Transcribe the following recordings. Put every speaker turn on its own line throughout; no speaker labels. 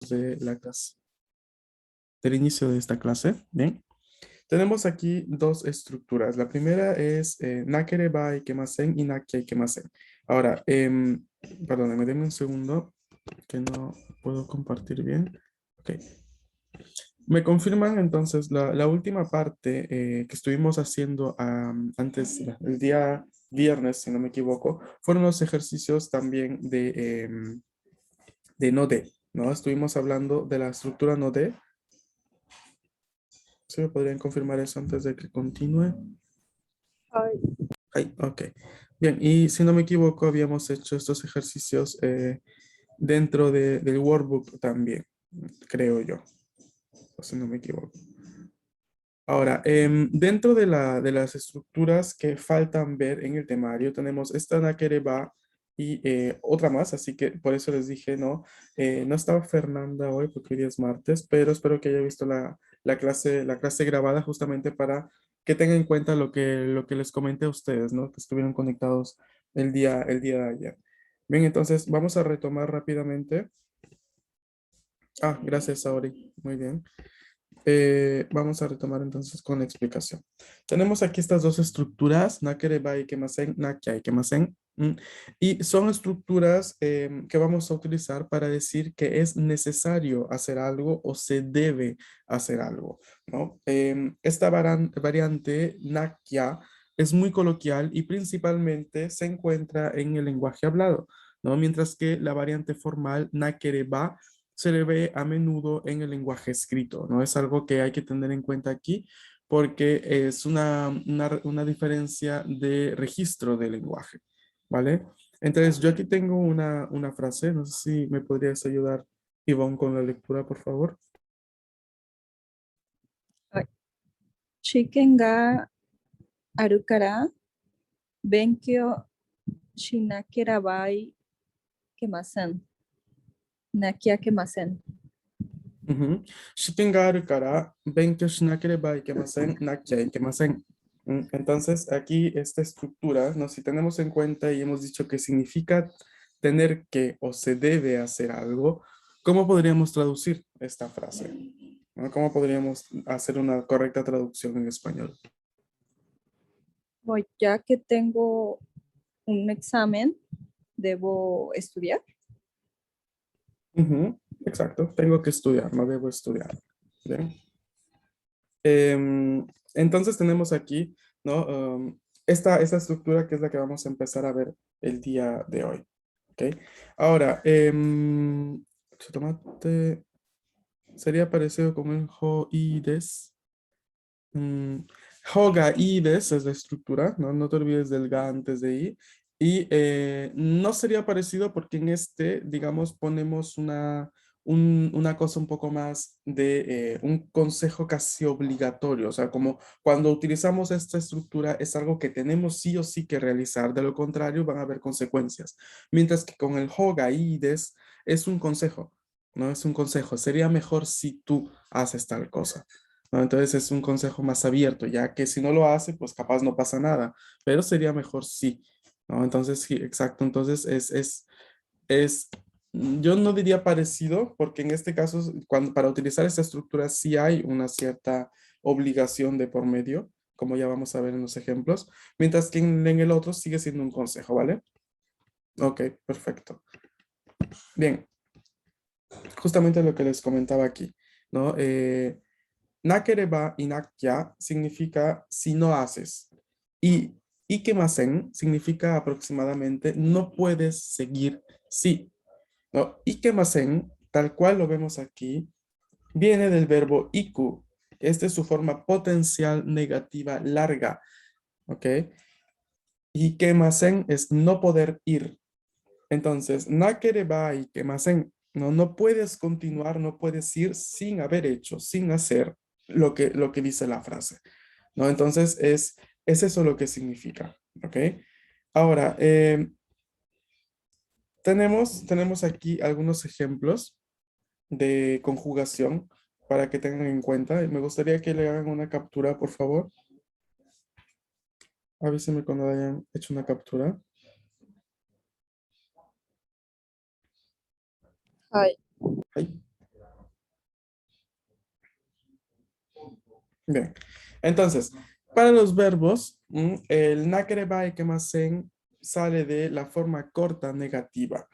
de la clase, del inicio de esta clase. Bien, tenemos aquí dos estructuras. La primera es nakereba ikemasen y nakia ikemasen. Ahora, perdónenme, denme un segundo que no puedo compartir bien. Ok. Me confirman entonces la última parte que estuvimos haciendo antes, el día viernes, si no me equivoco, fueron los ejercicios también de Node, ¿no? Estuvimos hablando de la estructura Node. ¿Sí me podrían confirmar eso antes de que continúe?
Ay,
Ay, ok. Bien, y si no me equivoco, habíamos hecho estos ejercicios dentro del workbook también, creo yo, o si no me equivoco. Ahora, dentro de las estructuras que faltan ver en el temario, tenemos esta Nakereba y otra más, así que por eso les dije, no, no estaba Fernanda hoy porque hoy día es martes, pero espero que haya visto la clase grabada justamente para que tengan en cuenta lo que les comenté a ustedes, ¿no? Que estuvieron conectados el día de ayer. Bien, entonces vamos a retomar rápidamente. Ah, gracias, Saori. Muy bien. Vamos a retomar entonces con la explicación. Tenemos aquí estas dos estructuras, Nakereba y Kemasen, Nakia y Kemasen, y son estructuras que vamos a utilizar para decir que es necesario hacer algo o se debe hacer algo, ¿no? Esta variante Nakia es muy coloquial y principalmente se encuentra en el lenguaje hablado, ¿no? Mientras que la variante formal Nakereba se le ve a menudo en el lenguaje escrito, ¿no? Es algo que hay que tener en cuenta aquí porque es una diferencia de registro del lenguaje, ¿vale? Entonces, yo aquí tengo una frase, no sé si me podrías ayudar, Ivonne, con la lectura, por favor.
ay. Chicken ga aru kara benkyou shinakerabai kemasen. Nakiakemasen.
試験があるから勉強しなければいけません、なきゃいけません。Entonces, aquí esta estructura, ¿no? Si tenemos en cuenta y hemos dicho que significa tener que o se debe hacer algo, ¿cómo podríamos traducir esta frase? ¿No? ¿Cómo podríamos hacer una correcta traducción en español?
Hoy, ya que tengo un examen, debo estudiar.
Ujú, exacto, tengo que estudiar, no debo estudiar. Bien. Entonces tenemos aquí, ¿no? Esta estructura que es la que vamos a empezar a ver el día de hoy. ¿Ok? Ahora, tomate sería parecido con el ho-ides. Ho-ga-ides es la estructura, ¿no? No te olvides del ga antes de i. Y no sería parecido porque en este, digamos, ponemos una cosa un poco más de un consejo casi obligatorio. O sea, como cuando utilizamos esta estructura es algo que tenemos sí o sí que realizar. De lo contrario, van a haber consecuencias. Mientras que con el ho-ga-ides es un consejo, ¿no? Es un consejo. Sería mejor si tú haces tal cosa. ¿No? Entonces es un consejo más abierto, ya que si no lo hace, pues capaz no pasa nada, pero sería mejor sí, ¿no? Entonces, sí, exacto, entonces yo no diría parecido, porque en este caso, para utilizar esta estructura sí hay una cierta obligación de por medio, como ya vamos a ver en los ejemplos, mientras que en el otro sigue siendo un consejo, ¿vale? Ok, perfecto. Bien, justamente lo que les comentaba aquí, ¿no? Nakereba y nakya significa si no haces. Y ikemasen significa aproximadamente no puedes seguir sí. ¿No? Ikemasen, tal cual lo vemos aquí, viene del verbo iku. Esta es su forma potencial negativa larga. ¿Ok? Ikemasen es no poder ir. Entonces, nakereba ikemasen. No, no puedes continuar, no puedes ir sin haber hecho, sin hacer lo que dice la frase. ¿No? Entonces, es eso lo que significa. ¿Ok? Ahora, tenemos aquí algunos ejemplos de conjugación para que tengan en cuenta. Me gustaría que le hagan una captura, por favor. Avísenme cuando hayan hecho una captura.
はい。
はい。Bien. Entonces, para los verbos, el nakere kemasen sale de la forma corta negativa.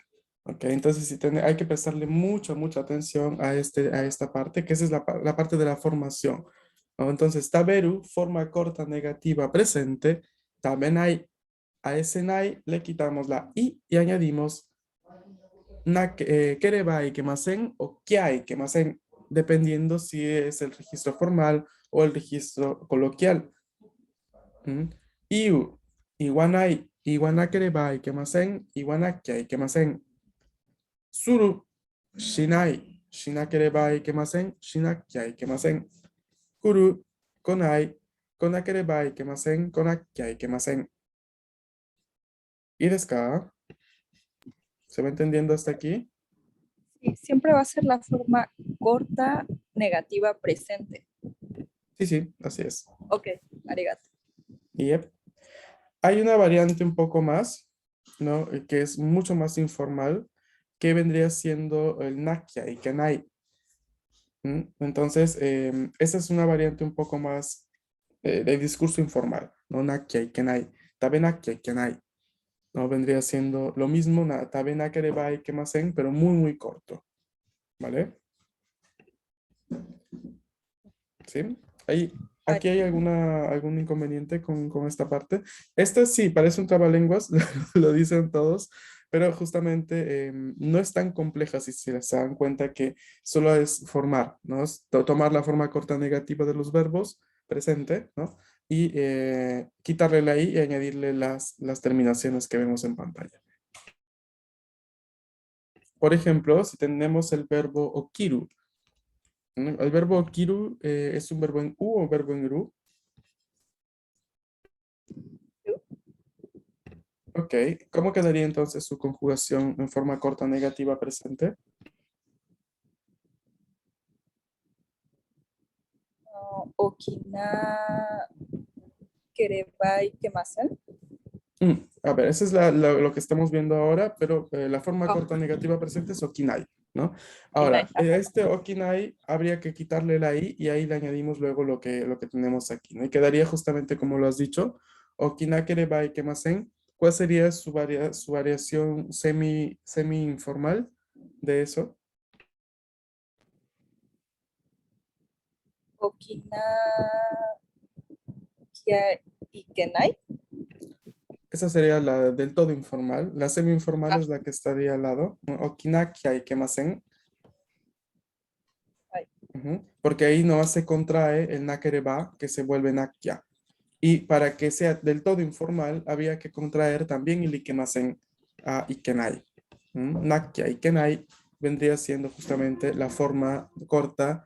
¿Ok? Entonces, hay que prestarle mucha atención a esta parte, que esa es la parte de la formación. ¿No? Entonces, taberu, forma corta negativa presente, tabenai. A ese nai le quitamos la i y añadimos kerebai kemasen o kiai kemasen, dependiendo si es el registro formal o el registro coloquial. ¿Mm? Iu, iwanai, iwanakerebai kemasen, iwanakiai kemasen. Suru, shinai, shinakerebai kemasen, shinakiai kemasen. Kuru, konai, konakerebai kemasen, konakiai kemasen. ¿Y desu ka? ¿Se va entendiendo hasta aquí?
Sí, siempre va a ser la forma corta negativa presente.
Sí, así es.
Ok, arigato.
Yep. Hay una variante un poco más, ¿no? Que es mucho más informal, que vendría siendo el nakia y kenai. Entonces, esa es una variante un poco más de discurso informal, ¿no? Nakia y kenai. Tabe nakia y kenai. ¿No? Vendría siendo lo mismo, tabe nakerebai kemasen, pero muy corto, ¿vale? ¿Sí? Aquí hay algún inconveniente con esta parte. Esta sí, parece un trabalenguas, lo dicen todos, pero justamente no es tan compleja si se dan cuenta que solo es formar, ¿no? Es tomar la forma corta negativa de los verbos presente, ¿no? Y quitarle la i y añadirle las terminaciones que vemos en pantalla. Por ejemplo, si tenemos el verbo okiru, ¿no? El verbo okiru es un verbo en u o un verbo en ru. Ok, ¿cómo quedaría entonces su conjugación en forma corta negativa presente?
Okina kerebai kemasen.
A ver, eso es lo que estamos viendo ahora, pero la forma
Ah,
corta negativa presente es okinai, ¿no?
kinai.
Ahora, a este okinai habría que quitarle la i y ahí le añadimos luego lo que tenemos aquí, ¿no? Y quedaría justamente como lo has dicho, okinakerebai kemasen. ¿Cuál sería su variación semi-informal de eso?
Okina kia ikenai.
Esa sería la del todo informal. La semi-informal
Ah,
es la que estaría al lado. Okinakia y kemasen.
ay.
Porque ahí no se contrae el nakereba, que se vuelve nakia. Y para que sea del todo informal, había que contraer también el ikemasen a ikenai. Nakia ikenai vendría siendo justamente la forma corta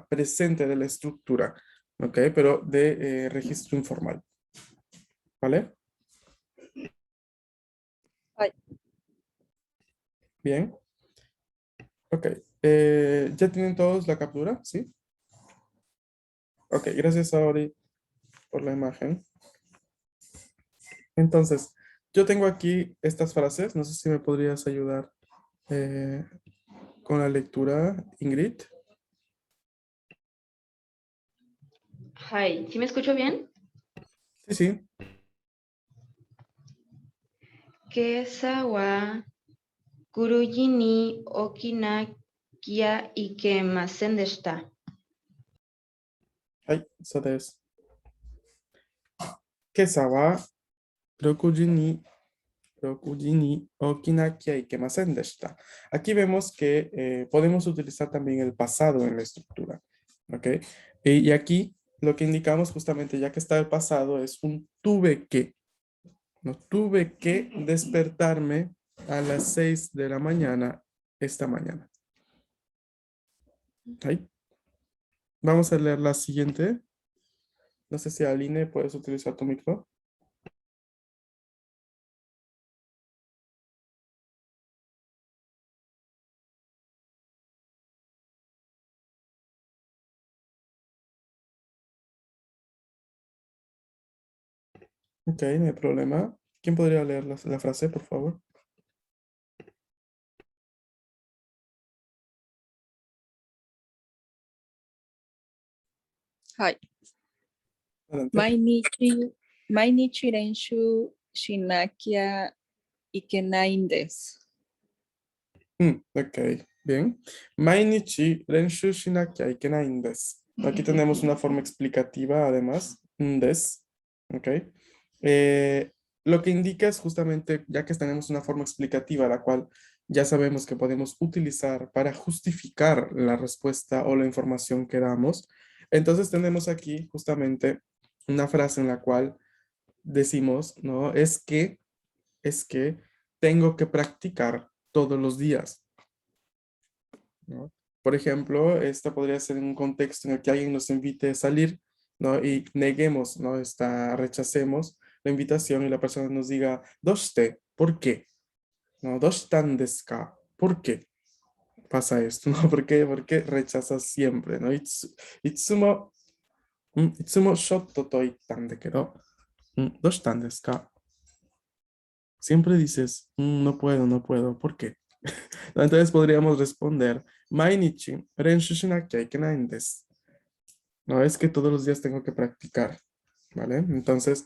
presente de la estructura, ¿ok? Pero de registro informal, ¿vale?
Ay.
Bien. Ok, ¿ya tienen todos la captura? ¿Sí? Ok, gracias Ori por la imagen. Entonces, yo tengo aquí estas frases, no sé si me podrías ayudar eh, con la lectura, Ingrid.
Hi, ¿sí me escucho bien?
Sí.
Kesa wa kuruji ni okina kia ikemasen deshita.
Ay, eso es. Kesawa, rokuji ni okinakia ikemasen deshita. Aquí vemos que podemos utilizar también el pasado en la estructura. ¿Ok? Y aquí lo que indicamos justamente, ya que está el pasado, es un tuve que. No tuve que despertarme a las 6 de la mañana esta mañana. Ahí. Vamos a leer la siguiente. No sé si Aline puedes utilizar tu micro. Ok, no hay problema. ¿Quién podría leer la frase, por favor?
はい。
Adelante.
毎日練習しなきゃいけないんです。
Ok, bien. Mainichi renshu shinakia ikenai desu. Aquí tenemos una forma explicativa, además, des. Ok. Lo que indica es justamente, ya que tenemos una forma explicativa, la cual ya sabemos que podemos utilizar para justificar la respuesta o la información que damos. Entonces tenemos aquí justamente una frase en la cual decimos, ¿no? Es que tengo que practicar todos los días, ¿no? Por ejemplo, esta podría ser en un contexto en el que alguien nos invite a salir, ¿no? Y neguemos, ¿no? Rechacemos la invitación y la persona nos diga, ¿doshite? ¿Por qué? ¿No? ¿Doshitan desu ka? ¿Por qué pasa esto? ¿No? ¿Por qué rechazas siempre? ¿No? Itsumo, itsumo shotto to ittan dekedo, ¿doshitan desu ka? Siempre dices, no puedo, no puedo. ¿Por qué? Entonces podríamos responder, Mainichi renshu shinakia ikenai desu. No es que todos los días tengo que practicar, ¿vale? Entonces,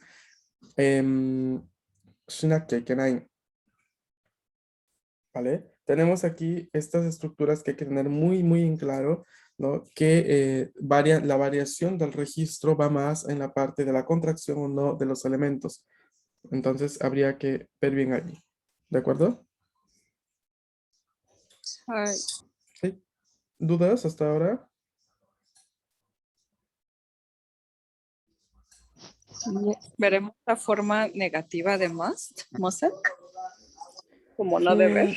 shinakia ikenai, ¿vale? Tenemos aquí estas estructuras que hay que tener muy, muy en claro, ¿no? Que la variación del registro va más en la parte de la contracción o no de los elementos. Entonces, habría que ver bien allí. ¿De acuerdo?
はい。
¿Sí? ¿Dudas hasta ahora?
Veremos la forma negativa de must, mustn't, como no deber.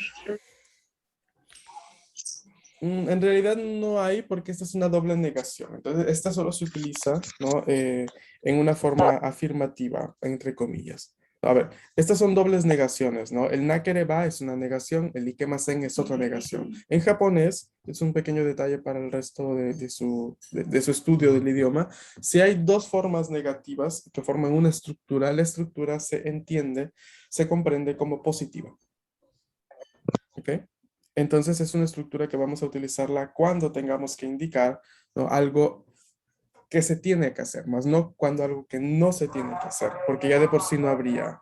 En realidad no hay porque esta es una doble negación. Entonces, esta solo se utiliza, ¿no? En una forma afirmativa, entre comillas. A ver, estas son dobles negaciones, ¿no? El nakereba es una negación, el ikemasen es otra negación. En japonés, es un pequeño detalle para el resto de su estudio del idioma, si hay dos formas negativas que forman una estructura, la estructura se entiende, se comprende como positiva. ¿Ok? Entonces es una estructura que vamos a utilizarla cuando tengamos que indicar, ¿no? Algo que se tiene que hacer, más no cuando algo que no se tiene que hacer, porque ya de por sí no habría.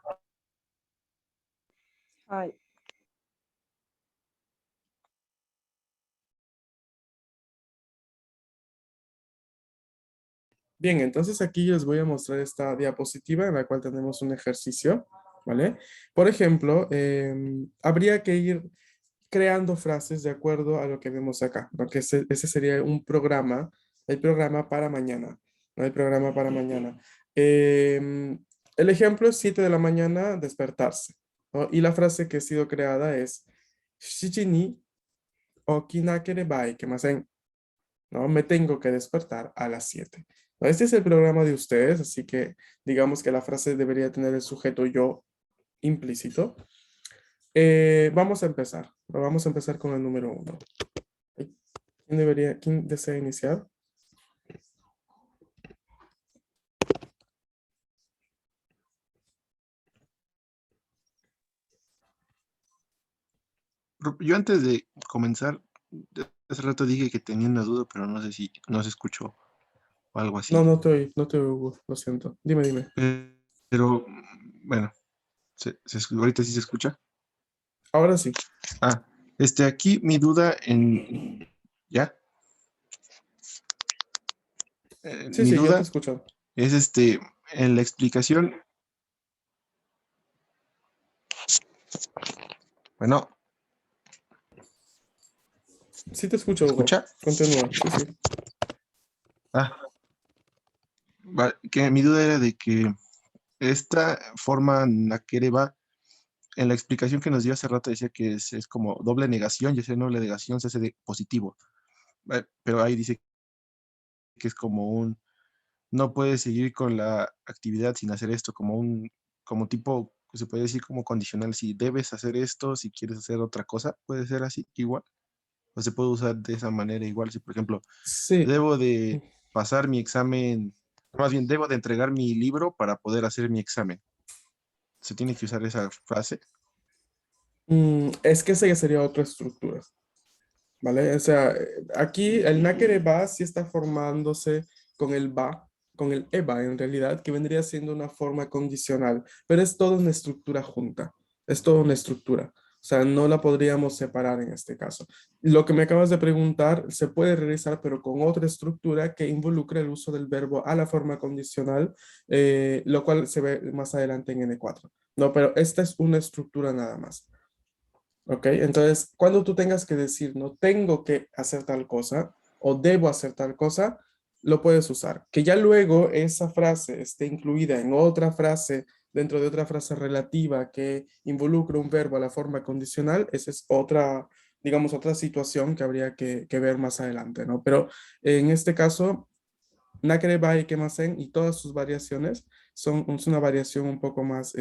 はい。
Bien, entonces aquí les voy a mostrar esta diapositiva en la cual tenemos un ejercicio, ¿vale? Por ejemplo, habría que ir creando frases de acuerdo a lo que vemos acá, porque ese sería un programa, el programa para mañana, ¿no? El programa para mañana. El ejemplo es 7 de la mañana, despertarse, ¿no? Y la frase que ha sido creada es, "Shichi ni okinakereba ikemasen", ¿no? Me tengo que despertar a las 7. ¿No? Este es el programa de ustedes, así que digamos que la frase debería tener el sujeto yo implícito. Vamos a empezar. Vamos a empezar con el número 1. ¿Quién desea iniciar?
Yo antes de comenzar, hace rato dije que tenía una duda, pero no sé si no se escuchó o algo así.
No, no te oigo, Hugo, lo siento. Dime.
Pero, bueno, ahorita sí se escucha.
Ahora sí.
Aquí mi duda ¿ya? Mi
Sí, ya te
duda
escucho.
es en la explicación. Bueno,
Sí te escucho,
¿se
Hugo.
escucha?
Continúa. Sí.
Que mi duda era de que esta forma nakereba, en la explicación que nos dio hace rato decía que es como doble negación, y esa doble negación se hace de positivo. Pero ahí dice que es como no puedes seguir con la actividad sin hacer esto, como tipo, se puede decir como condicional, si debes hacer esto, si quieres hacer otra cosa, puede ser así igual, o se puede usar de esa manera igual, si por ejemplo,
Sí.
debo de pasar mi examen, más bien debo de entregar mi libro para poder hacer mi examen. ¿Se tiene que usar esa frase?
Es que esa ya sería otra estructura, ¿vale? O sea, aquí el nakereba sí está formándose con el va, con el eva en realidad, que vendría siendo una forma condicional, pero es toda una estructura junta, es toda una estructura. O sea, no la podríamos separar en este caso. Lo que me acabas de preguntar se puede realizar, pero con otra estructura que involucra el uso del verbo a la forma condicional, lo cual se ve más adelante en N4. No, pero esta es una estructura nada más. ¿Ok? Entonces, cuando tú tengas que decir, no tengo que hacer tal cosa o debo hacer tal cosa, lo puedes usar. Que ya luego esa frase esté incluida en otra frase, dentro de otra frase relativa que involucra un verbo a la forma condicional, esa es otra, digamos, otra situación que habría que ver más adelante, ¿no? Pero en este caso, nakere bai kemasen y todas sus variaciones es una variación un poco más,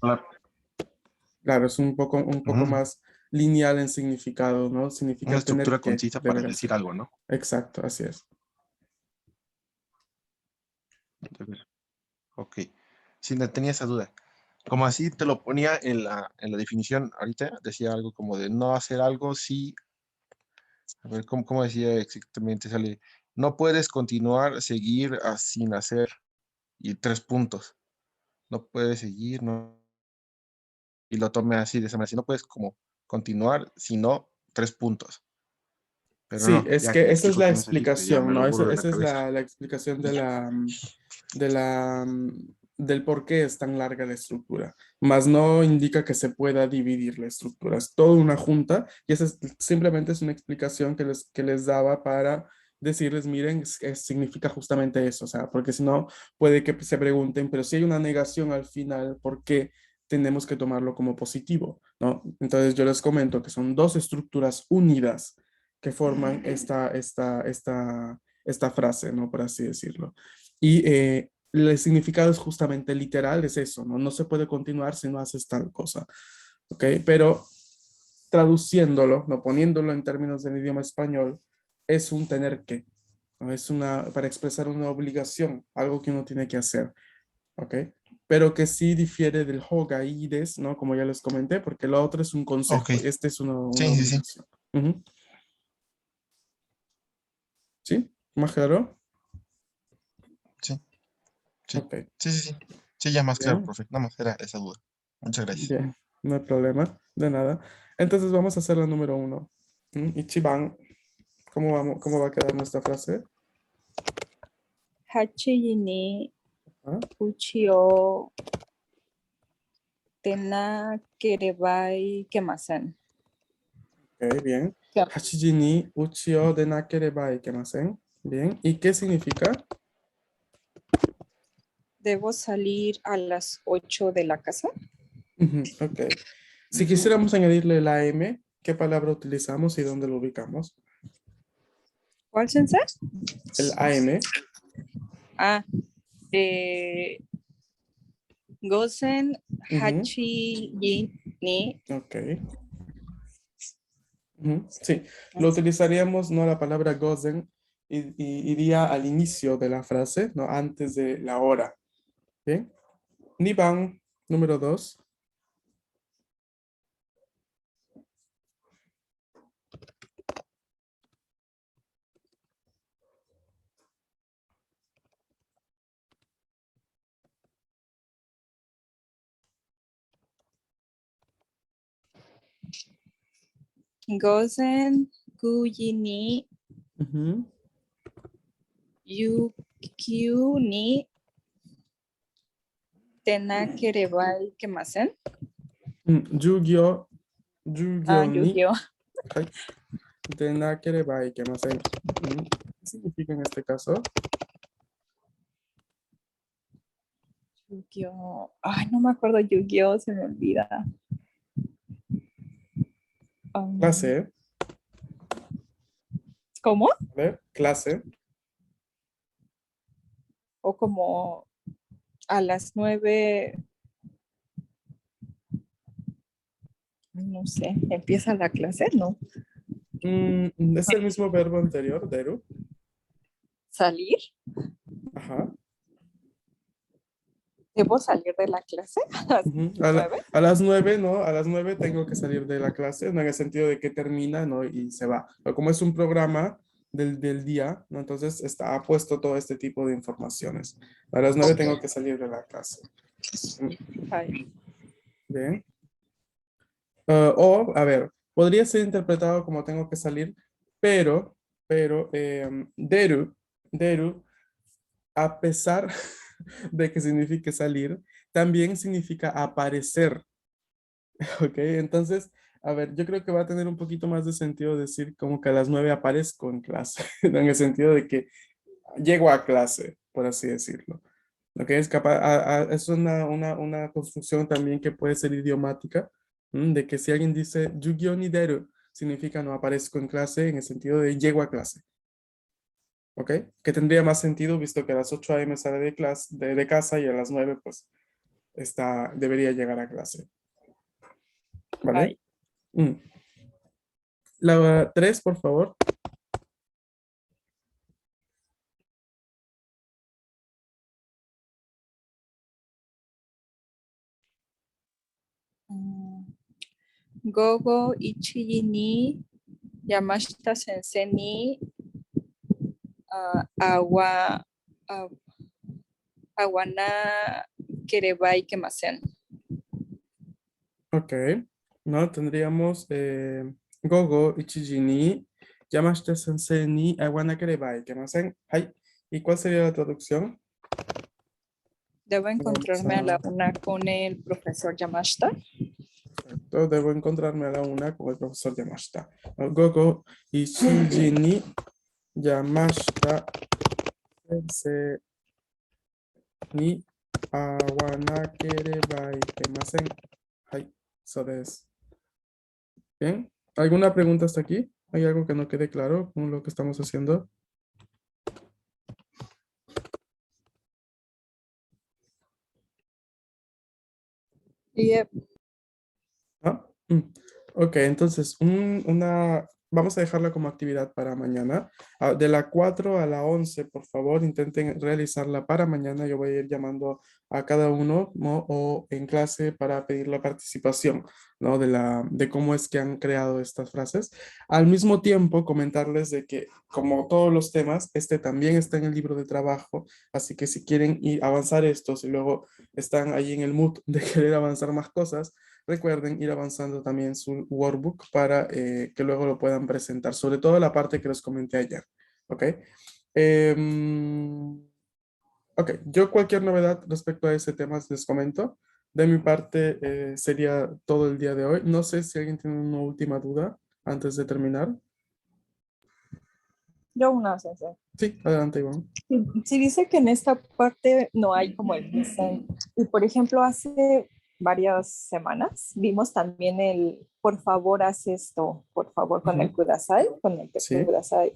Hola.
claro, es un poco
Ujú.
más lineal en significado, ¿no?
Una
Significa tener
estructura
que,
concisa para
deber
decir
hacer.
algo, ¿no?
Exacto, así es.
Deber. Ok. Sí, tenía esa duda. Como así te lo ponía en la definición ahorita, decía algo como de no hacer algo si, a ver, ¿cómo decía exactamente? Sale, no puedes continuar, seguir sin hacer, y 3 puntos. No puedes seguir, no, y lo tomé así, de esa manera, si no puedes como continuar, sino 3 puntos. Pero
Sí,
no,
es
ya que
que
me
esa es
explico
la
qué me saliste, ya
explicación,
me
¿no?
lo borro de la
Esa es
cabeza.
la explicación del por qué es tan larga la estructura. Más no indica que se pueda dividir la estructura. Es toda una junta y esa simplemente es una explicación que les daba para decirles, miren, significa justamente eso. O sea, porque si no, puede que se pregunten, pero si hay una negación al final, ¿por qué tenemos que tomarlo como positivo? ¿No? Entonces yo les comento que son dos estructuras unidas que forman esta frase, ¿no? Por así decirlo. Y el significado es justamente literal, es eso, ¿no? No se puede continuar si no haces tal cosa, ¿ok? Pero traduciéndolo, no poniéndolo en términos del idioma español, es un tener que, ¿no? Es para expresar una obligación, algo que uno tiene que hacer, ¿ok? Pero que sí difiere del hoga y des, ¿no? Como ya les comenté, porque lo otro es un
Ok,
consejo, este es una
sí, sí, sí,
obligación. Ujú. ¿Sí? ¿Más claro?
sí, sí,
Ok,
sí, sí, sí, sí, ya más claro,
bien,
profe, nada más era esa duda. Muchas gracias.
bien, no hay problema, de nada. Entonces vamos a hacer la número 1. Ichiban, ¿cómo va a quedar nuestra frase?
Hachi ni
Ah,
uchio tena kerebai kemasen.
ok, bien.
Ya.
Hachiji ni uchio de nakerebai ikemasen. Bien, ¿y qué significa?
¿Debo salir a las 8 de la casa?
Ok. Si quisiéramos añadirle la M, ¿qué palabra utilizamos y dónde lo ubicamos?
¿Cuál sensei?
El AM.
Ah, Gosen
Ujú,
Hachi ni.
ok. Sí, lo utilizaríamos, no la palabra gozen, iría al inicio de la frase, no antes de la hora. Bien. Niban, número 2.
Gosen Guyi ni Yukyu ni Tenakerebai kemasen.
Yugyo,
Ah,
ni,
Yu-Gi-Oh.
はい、でなければいけません。¿Qué significa en este caso?
Yu-Gi-Oh. Ay, no me acuerdo Yu-Gi-Oh, se me olvida.
Clase,
¿Cómo?
¿vale? Clase.
O como a las 9, no sé, empieza la clase, ¿no?
Es el mismo verbo anterior, deru.
¿Salir?
Ajá.
¿Debo salir de la clase a las
Ujú.
9?
A las 9, ¿no? A las 9 tengo que salir de la clase, no en el sentido de que termina, ¿no? Y se va. Pero como es un programa, del día, ¿no? Entonces ha puesto todo este tipo de informaciones. A las 9 tengo que salir de la clase.
はい。
Bien. O, a ver, podría ser interpretado como tengo que salir, pero, deru, a pesar de que signifique salir, también significa aparecer. ¿Ok? Entonces, a ver, yo creo que va a tener un poquito más de sentido decir como que a las 9 aparezco en clase, en el sentido de que llego a clase, por así decirlo. ¿Ok? Es capaz, es una construcción también que puede ser idiomática, de que si alguien dice Yu-Gi-Oh! Ni Deru, significa no aparezco en clase en el sentido de llego a clase. ¿Ok? Que tendría más sentido visto que a las 8 a.m. sale de clase, de casa y a las 9 pues debería llegar a clase.
は
¿Vale?
い。
Mm. La 3, por favor.
午後1時に山下先生に会わなければいけません。
Ok. No, tendríamos Gogo Ichiji ni Yamashita Sensei ni Awana Kerebai. ¿Qué más? Hai. ¿Y cuál sería la traducción?
Debo
Vamos
encontrarme a la una con el profesor Yamashita.
Perfecto. Debo encontrarme a la una con el profesor Yamashita. Gogo Ichiji ni Yamashita Sensei ni Awana Kerebai. ¿Qué más? Hai. Eso es. Bien. ¿Alguna pregunta hasta aquí? ¿Hay algo que no quede claro con lo que estamos haciendo?
Yep.
¿No? Ok, entonces vamos a dejarla como actividad para mañana. De la 4 a la 11, por favor, intenten realizarla para mañana. Yo voy a ir llamando a cada uno, ¿no? O en clase para pedir la participación, ¿no? De cómo es que han creado estas frases. Al mismo tiempo, comentarles de que, como todos los temas, este también está en el libro de trabajo, así que si quieren ir avanzar estos y luego están ahí en el mood de querer avanzar más cosas, recuerden ir avanzando también su workbook para que luego lo puedan presentar, sobre todo la parte que les comenté ayer. ¿Ok? Ok, yo cualquier novedad respecto a ese tema les comento. De mi parte sería todo el día de hoy. No sé si alguien tiene una última duda antes de terminar.
Yo una sensei.
Sí, adelante, Iván.
Si dice que en esta parte no hay como el dicen, y por ejemplo hace varias semanas vimos también el por favor haz esto, por favor con el
Ujú.
kudasai, con el te
Sí.
kudasai.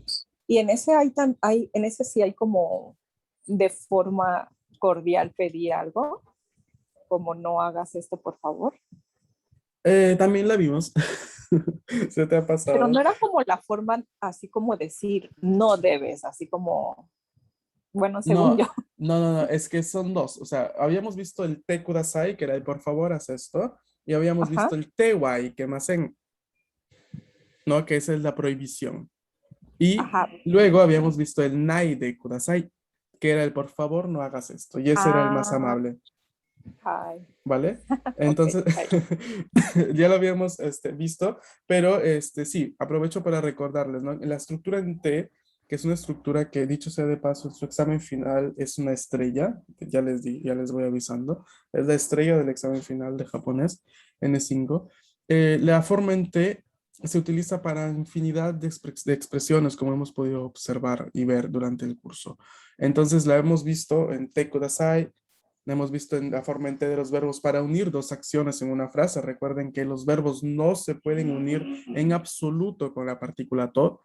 Y en ese en ese sí hay como de forma cordial pedir algo, como no hagas esto, por favor.
También la vimos. ¿Se te ha
Pero
pasado?
no era como la forma así como decir no debes, así como, bueno, según yo.
No, no, es que son dos. O sea, habíamos visto el te kudasai, que era el por favor, haz esto, y habíamos
Ajá,
visto el te wai, que más en, ¿no? Que esa es la prohibición. Y
ajá.
luego habíamos visto el nai de kudasai, que era el por favor, no hagas esto, y ese era el más
Ah,
amable,
hi.
¿vale?
Ok,
Entonces,
hi.
ya lo habíamos visto, pero sí, aprovecho para recordarles, ¿no? La estructura en T, que es una estructura que, dicho sea de paso, en su examen final es una estrella, ya les voy avisando, es la estrella del examen final de japonés, N5. La forma en T se utiliza para infinidad de expresiones, como hemos podido observar y ver durante el curso. Entonces, la hemos visto en Te Kudasai, hemos visto en la forma en T de los verbos para unir dos acciones en una frase. Recuerden que los verbos no se pueden unir en absoluto con la partícula to.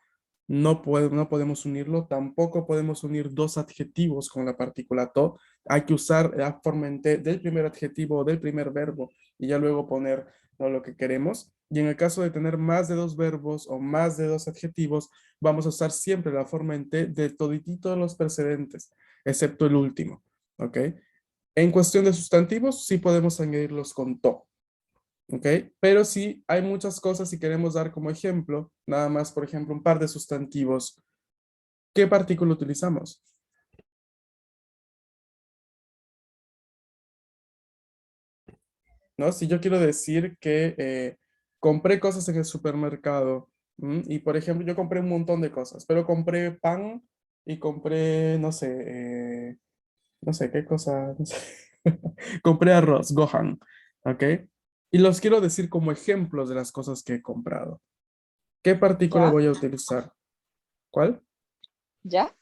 No podemos unirlo. Tampoco podemos unir dos adjetivos con la partícula to. Hay que usar la forma en T del primer adjetivo o del primer verbo y ya luego poner, ¿no?, lo que queremos. Y en el caso de tener más de dos verbos o más de dos adjetivos, vamos a usar siempre la forma en T de todititos los precedentes, excepto el último. ¿Ok? En cuestión de sustantivos, sí podemos añadirlos con to, ¿ok? Pero sí hay muchas cosas si queremos dar como ejemplo, nada más, por ejemplo, un par de sustantivos ¿qué partícula utilizamos? ¿No? Si yo quiero decir que compré cosas en el supermercado, y por ejemplo, yo compré un montón de cosas, pero compré pan y compré, no sé qué cosa, no sé. Compré arroz, Gohan, ¿ok? Y los quiero decir como ejemplos de las cosas que he comprado. ¿Qué partícula
¿Ya?
voy a utilizar? ¿Cuál?
¿Ya?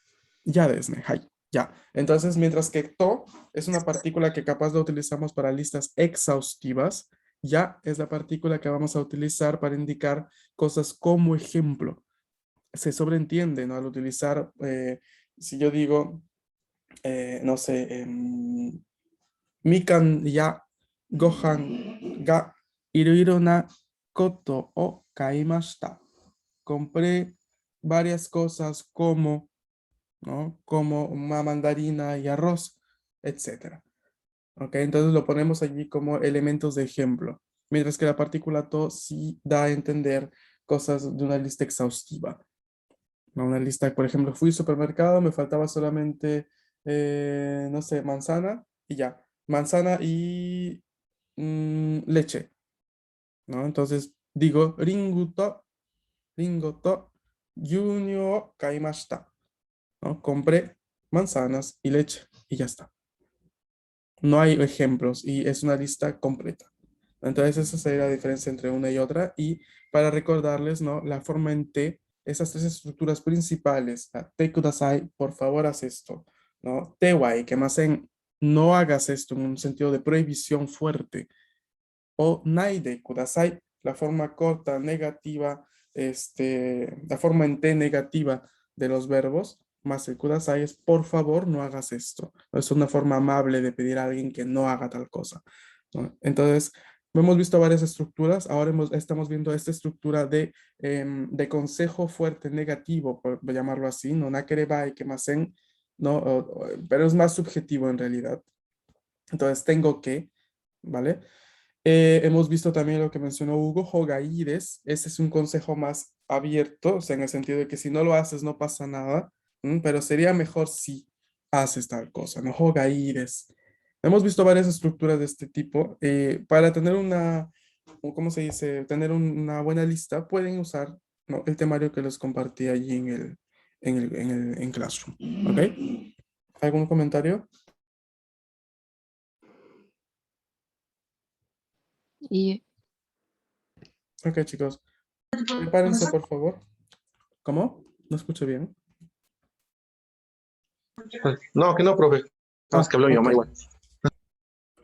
Ya, Desne, hay, ya. Entonces, mientras que to es una partícula que capaz la utilizamos para listas exhaustivas, ya es la partícula que vamos a utilizar para indicar cosas como ejemplo. Se sobreentiende, ¿no? Al utilizar, si yo digo, no sé, mikan ya gohan ga iroiro na koto o kaimashita. Compré varias cosas como, ¿no? Como una mandarina y arroz, etcétera. ¿Ok? Entonces lo ponemos allí como elementos de ejemplo, mientras que la partícula to sí da a entender cosas de una lista exhaustiva. ¿No? Una lista, por ejemplo, fui al supermercado, me faltaba solamente, no sé, manzana y ya. Manzana y leche, ¿no? Entonces digo, ringo to, yunyu o kaimashita, ¿no? Compré manzanas y leche y ya está. No hay ejemplos y es una lista completa. Entonces esa sería la diferencia entre una y otra. Y para recordarles, ¿no? La forma en T, esas tres estructuras principales, te kudasai, por favor haz esto, ¿no? Te wai, que más en no hagas esto en un sentido de prohibición fuerte. O naide kudasai, la forma corta, negativa, la forma en T negativa de los verbos, más el kudasai es por favor no hagas esto. Es una forma amable de pedir a alguien que no haga tal cosa, ¿no? Entonces, hemos visto varias estructuras, ahora estamos viendo esta estructura de consejo fuerte negativo, por llamarlo así, no nakerebai que más en, ¿no? Pero es más subjetivo en realidad. Entonces, tengo que, ¿vale? Hemos visto también lo que mencionó Hugo, Hogaides. Ese es un consejo más abierto, o sea, en el sentido de que si no lo haces no pasa nada, pero sería mejor si haces tal cosa, ¿no? Hogaides. Hemos visto varias estructuras de este tipo. Para tener ¿cómo se dice? Tener una buena lista, pueden usar, ¿no? El temario que les compartí allí en Classroom. ¿Ok? ¿Algún comentario?
Y
Ok, chicos. Prepárense, por favor. ¿Cómo? No escuché bien.
No, que no, profe. No, es que habló mi mamá
Ok.
igual.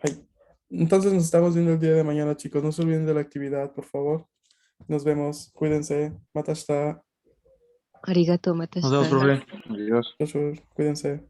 Ay. Entonces nos estamos viendo el día de mañana, chicos. No se olviden de la actividad, por favor. Nos vemos. Cuídense. Matashita.
arigato
Nos vemos,
matashita.
profe. Adiós.
Joshua, cuídense.